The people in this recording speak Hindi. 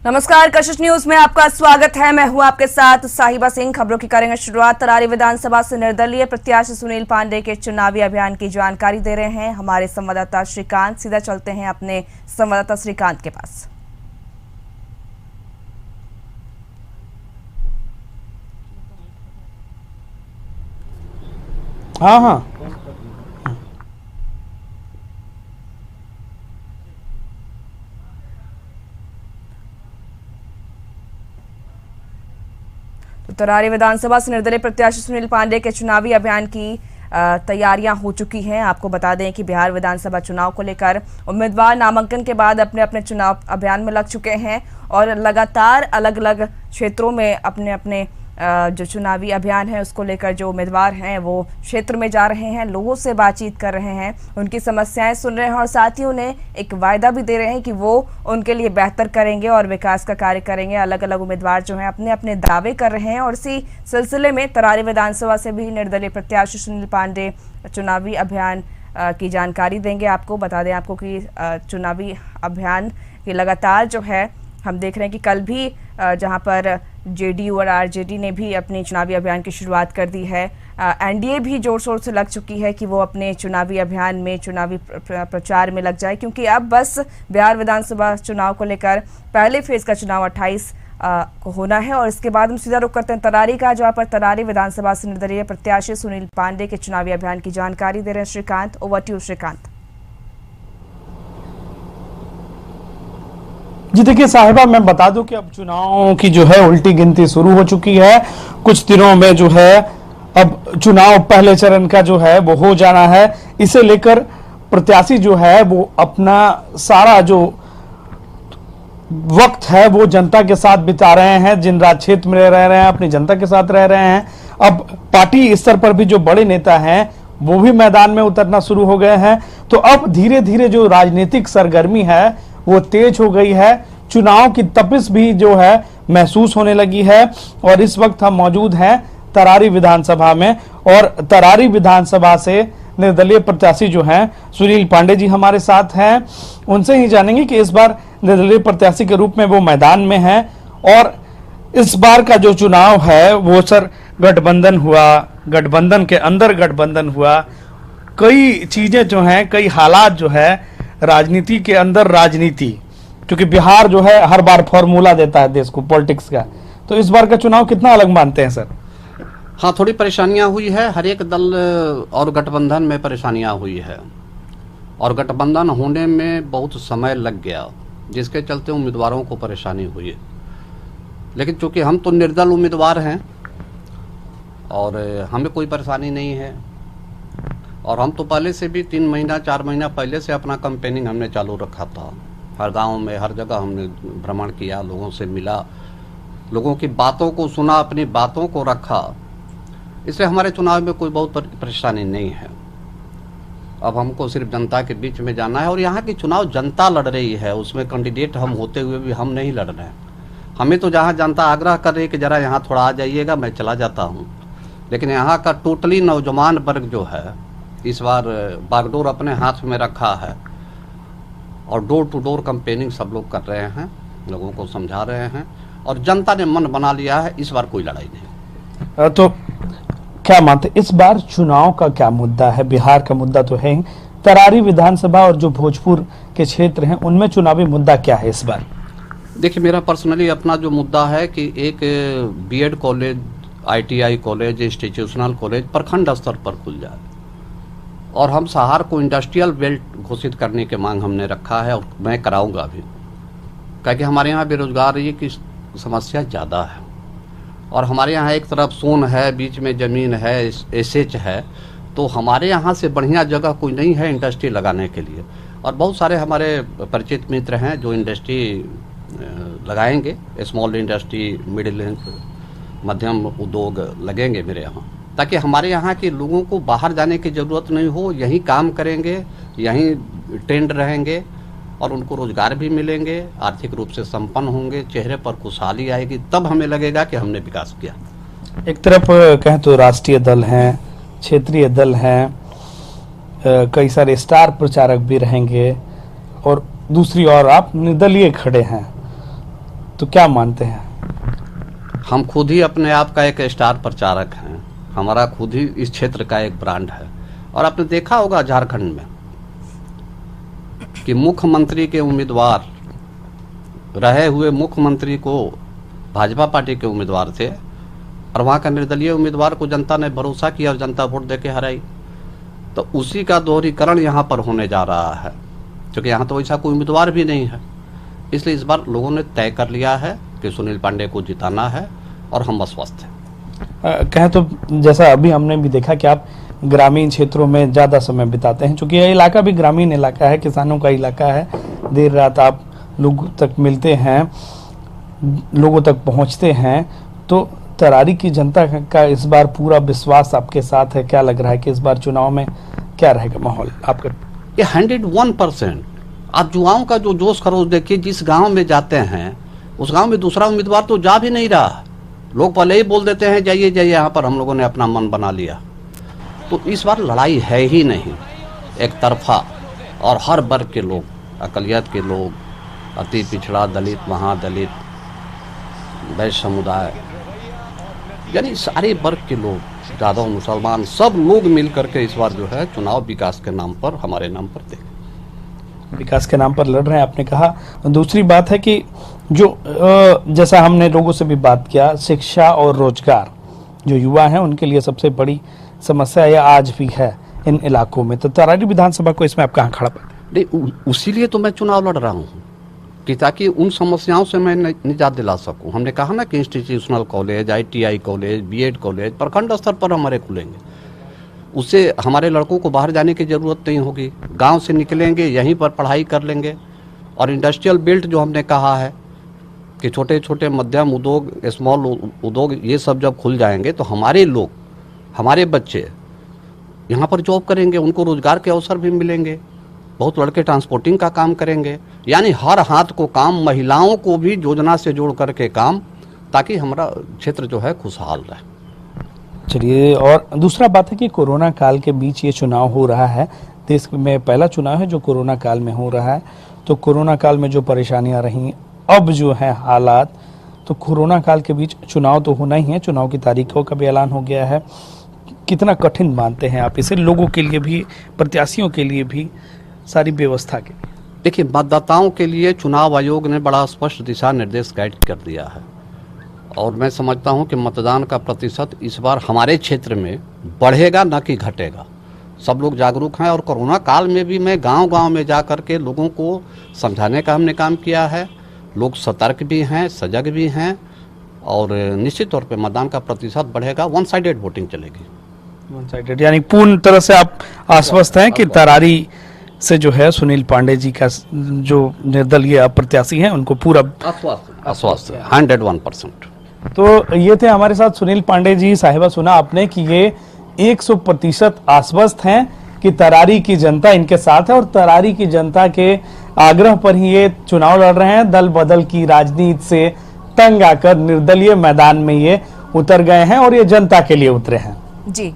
नमस्कार, कशिश न्यूज में आपका स्वागत है। मैं हूं आपके साथ साहिबा सिंह। खबरों की करेंगे शुरुआत। तरारी विधानसभा से निर्दलीय प्रत्याशी सुनील पांडे के चुनावी अभियान की जानकारी दे रहे हैं हमारे संवाददाता श्रीकांत। सीधा चलते हैं अपने संवाददाता श्रीकांत के पास। हाँ, तो तरारी विधानसभा से निर्दलीय प्रत्याशी सुनील पांडे के चुनावी अभियान की तैयारियां हो चुकी हैं। आपको बता दें कि बिहार विधानसभा चुनाव को लेकर उम्मीदवार नामांकन के बाद अपने अपने चुनाव अभियान में लग चुके हैं और लगातार अलग अलग क्षेत्रों में अपने अपने जो चुनावी अभियान है उसको लेकर जो उम्मीदवार हैं वो क्षेत्र में जा रहे हैं, लोगों से बातचीत कर रहे हैं, उनकी समस्याएं सुन रहे हैं और साथ ही उन्हें एक वायदा भी दे रहे हैं कि वो उनके लिए बेहतर करेंगे और विकास का कार्य करेंगे। अलग अलग उम्मीदवार जो हैं अपने अपने दावे कर रहे हैं और इसी सिलसिले में तरारी विधानसभा से भी निर्दलीय प्रत्याशी सुनील पांडे चुनावी अभियान की जानकारी देंगे। आपको बता दें आपको कि चुनावी अभियान की लगातार जो है हम देख रहे हैं कि कल भी जहां पर जेडीयू और आरजेडी ने भी अपने चुनावी अभियान की शुरुआत कर दी है। एनडीए भी जोर शोर से लग चुकी है कि वो अपने चुनावी अभियान में चुनावी प्रचार में लग जाए, क्योंकि अब बस बिहार विधानसभा चुनाव को लेकर पहले फेज का चुनाव 28 को होना है। और इसके बाद हम सीधा रुख करते हैं तरारी का, जहाँ पर तरारी विधानसभा से निर्दलीय प्रत्याशी सुनील पांडे के चुनावी अभियान की जानकारी दे रहे हैं Shrikant. Over to you Shrikant. जी देखिए साहिबा, मैं बता दूं कि अब चुनाव की जो है उल्टी गिनती शुरू हो चुकी है। कुछ दिनों में जो है अब चुनाव पहले चरण का जो है वो हो जाना है। इसे लेकर प्रत्याशी जो है वो अपना सारा जो वक्त है वो जनता के साथ बिता रहे हैं, जिन राज्य क्षेत्र में रह रहे हैं अपनी जनता के साथ रह रहे हैं। अब पार्टी स्तर पर भी जो बड़े नेता हैं वो भी मैदान में उतरना शुरू हो गए हैं। तो अब धीरे धीरे जो राजनीतिक सरगर्मी है वो तेज हो गई है। चुनाव की तपिश भी जो है महसूस होने लगी है। और इस वक्त हम मौजूद हैं तरारी विधानसभा में और तरारी विधानसभा से निर्दलीय प्रत्याशी जो हैं सुनील पांडे जी हमारे साथ हैं। उनसे ही जानेंगे कि इस बार निर्दलीय प्रत्याशी के रूप में वो मैदान में हैं और इस बार का जो चुनाव है वो सर गठबंधन हुआ, गठबंधन के अंदर गठबंधन हुआ, कई चीजें जो हैं, कई हालात जो है राजनीति के अंदर राजनीति, क्योंकि बिहार जो है हर बार फॉर्मूला देता है देश को पॉलिटिक्स का। तो इस बार का चुनाव कितना अलग मानते हैं सर? हाँ, थोड़ी परेशानियां हुई है, हर एक दल और गठबंधन में परेशानियां हुई है और गठबंधन होने में बहुत समय लग गया, जिसके चलते उम्मीदवारों को परेशानी हुई है। लेकिन चूंकि हम तो निर्दल उम्मीदवार हैं और हमें कोई परेशानी नहीं है और हम तो पहले से भी 3 महीना 4 महीना पहले से अपना कैंपेनिंग हमने चालू रखा था। हर गांव में हर जगह हमने भ्रमण किया, लोगों से मिला, लोगों की बातों को सुना, अपनी बातों को रखा। इसलिए हमारे चुनाव में कोई बहुत परेशानी नहीं है। अब हमको सिर्फ जनता के बीच में जाना है और यहाँ की चुनाव जनता लड़ रही है, उसमें कैंडिडेट हम होते हुए भी हम नहीं लड़ रहे हैं। हमें तो जहाँ जनता आग्रह कर रही है कि ज़रा यहाँ थोड़ा आ जाइएगा, मैं चला जाता हूँ। लेकिन यहाँ का टोटली नौजवान वर्ग जो है इस बार बागडोर अपने हाथ में रखा है और डोर टू डोर कैंपेनिंग सब लोग कर रहे हैं, लोगों को समझा रहे हैं और जनता ने मन बना लिया है, इस बार कोई लड़ाई नहीं। तो क्या मानते इस बार चुनाव का क्या मुद्दा है? बिहार का मुद्दा तो है ही, तरारी विधानसभा और जो भोजपुर के क्षेत्र हैं उनमें चुनावी मुद्दा क्या है इस बार? देखिए, मेरा पर्सनली अपना जो मुद्दा है कि एक BEd college, ITI college, institutional college प्रखंड स्तर पर खुल जाए और हम सहार को इंडस्ट्रियल बेल्ट घोषित करने की मांग हमने रखा है और मैं कराऊंगा भी, क्योंकि हमारे यहाँ बेरोजगारी की समस्या ज़्यादा है और हमारे यहाँ एक तरफ सोन है, बीच में ज़मीन है, एसएच है, तो हमारे यहाँ से बढ़िया जगह कोई नहीं है इंडस्ट्री लगाने के लिए। और बहुत सारे हमारे परिचित मित्र हैं जो इंडस्ट्री लगाएंगे, स्मॉल इंडस्ट्री, मिडिल मध्यम उद्योग लगेंगे मेरे यहाँ, ताकि हमारे यहाँ के लोगों को बाहर जाने की ज़रूरत नहीं हो, यहीं काम करेंगे, यहीं ट्रेंड रहेंगे और उनको रोजगार भी मिलेंगे, आर्थिक रूप से संपन्न होंगे, चेहरे पर खुशहाली आएगी, तब हमें लगेगा कि हमने विकास किया। एक तरफ कहें तो राष्ट्रीय दल हैं, क्षेत्रीय दल हैं, कई सारे स्टार प्रचारक भी रहेंगे और दूसरी ओर आप निर्दलीय खड़े हैं, तो क्या मानते हैं? हम खुद ही अपने आप का एक स्टार प्रचारक हैं, हमारा खुद ही इस क्षेत्र का एक ब्रांड है। और आपने देखा होगा झारखंड में कि मुख्यमंत्री के उम्मीदवार रहे हुए मुख्यमंत्री को भाजपा पार्टी के उम्मीदवार थे, और वहाँ का निर्दलीय उम्मीदवार को जनता ने भरोसा किया और जनता वोट देके हराई। तो उसी का दोहरीकरण यहाँ पर होने जा रहा है, क्योंकि यहाँ तो वैसा कोई उम्मीदवार भी नहीं है। इसलिए इस बार लोगों ने तय कर लिया है कि सुनील पांडे को जिताना है, और हम आश्वस्त हैं। कहें तो जैसा अभी हमने भी देखा कि आप ग्रामीण क्षेत्रों में ज़्यादा समय बिताते हैं, क्योंकि यह इलाका भी ग्रामीण इलाका है, किसानों का इलाका है। देर रात आप लोगों तक मिलते हैं, लोगों तक पहुंचते हैं, तो तरारी की जनता का इस बार पूरा विश्वास आपके साथ है। क्या लग रहा है कि इस बार चुनाव में क्या रहेगा माहौल आपका? ये 101%। आप युवाओं का जो जोश खरोश देखिए, जिस गांव में जाते हैं उस गांव में दूसरा उम्मीदवार तो जा भी नहीं रहा। लोग पहले ही बोल देते हैं जाइए जाइए, यहाँ पर हम लोगों ने अपना मन बना लिया। तो इस बार लड़ाई है ही नहीं, एक तरफा। और हर वर्ग के लोग, अकलियत के लोग, अति पिछड़ा, दलित, महादलित, वैश्य समुदाय, यानी सारे वर्ग के लोग, यादव, मुसलमान, सब लोग मिल करके इस बार जो है चुनाव विकास के नाम पर, हमारे नाम पर दें। विकास के नाम पर लड़ रहे हैं आपने कहा। दूसरी बात है कि जो जैसा हमने लोगों से भी बात किया, शिक्षा और रोजगार जो युवा हैं उनके लिए सबसे बड़ी समस्या यह आज भी है इन इलाकों में। तो तरारी विधानसभा को इसमें आप कहाँ खड़ा पाते हैं? नहीं, उसीलिए तो मैं चुनाव लड़ रहा हूँ कि ताकि उन समस्याओं से मैं निजात दिला सकूं। हमने कहा ना कि institutional college, ITI college, BEd college प्रखंड स्तर पर हमारे खुलेंगे। उससे हमारे लड़कों को बाहर जाने की ज़रूरत नहीं होगी, गांव से निकलेंगे, यहीं पर पढ़ाई कर लेंगे। और इंडस्ट्रियल बेल्ट जो हमने कहा है कि छोटे छोटे मध्यम उद्योग, स्मॉल उद्योग, ये सब जब खुल जाएंगे तो हमारे लोग, हमारे बच्चे यहाँ पर जॉब करेंगे, उनको रोजगार के अवसर भी मिलेंगे। बहुत लड़के ट्रांसपोर्टिंग का काम करेंगे, यानी हर हाथ को काम, महिलाओं को भी योजना से जोड़ करके काम, ताकि हमारा क्षेत्र जो है खुशहाल रहे। चलिए, और दूसरा बात है कि कोरोना काल के बीच ये चुनाव हो रहा है। देश में पहला चुनाव है जो कोरोना काल में हो रहा है। तो कोरोना काल में जो परेशानियां रहीं, अब जो है हालात, तो कोरोना काल के बीच चुनाव तो होना ही है। चुनाव की तारीखों का भी ऐलान हो गया है। कितना कठिन मानते हैं आप इसे, लोगों के लिए भी, प्रत्याशियों के लिए भी, सारी व्यवस्था के लिए? देखिए, मतदाताओं के लिए चुनाव आयोग ने बड़ा स्पष्ट दिशा निर्देश गाइड कर दिया है, और मैं समझता हूं कि मतदान का प्रतिशत इस बार हमारे क्षेत्र में बढ़ेगा, न कि घटेगा। सब लोग जागरूक हैं, और कोरोना काल में भी मैं गांव-गांव में जा कर के लोगों को समझाने का हमने काम किया है। लोग सतर्क भी हैं, सजग भी हैं, और निश्चित तौर पे मतदान का प्रतिशत बढ़ेगा। वन साइडेड वोटिंग चलेगी। वन साइडेड, यानी पूर्ण तरह से आप आश्वस्त हैं कि तरारी से जो है सुनील पांडे जी का जो निर्दलीय प्रत्याशी हैं उनको पूरा आश्वस्त 101%। तो ये थे हमारे साथ सुनील पांडे जी। साहिबा, सुना आपने कि ये 100% आश्वस्त हैं कि तरारी की जनता इनके साथ है, और तरारी की जनता के आग्रह पर ही ये चुनाव लड़ रहे हैं। दल बदल की राजनीति से तंग आकर निर्दलीय मैदान में ये उतर गए हैं, और ये जनता के लिए उतरे हैं। जी।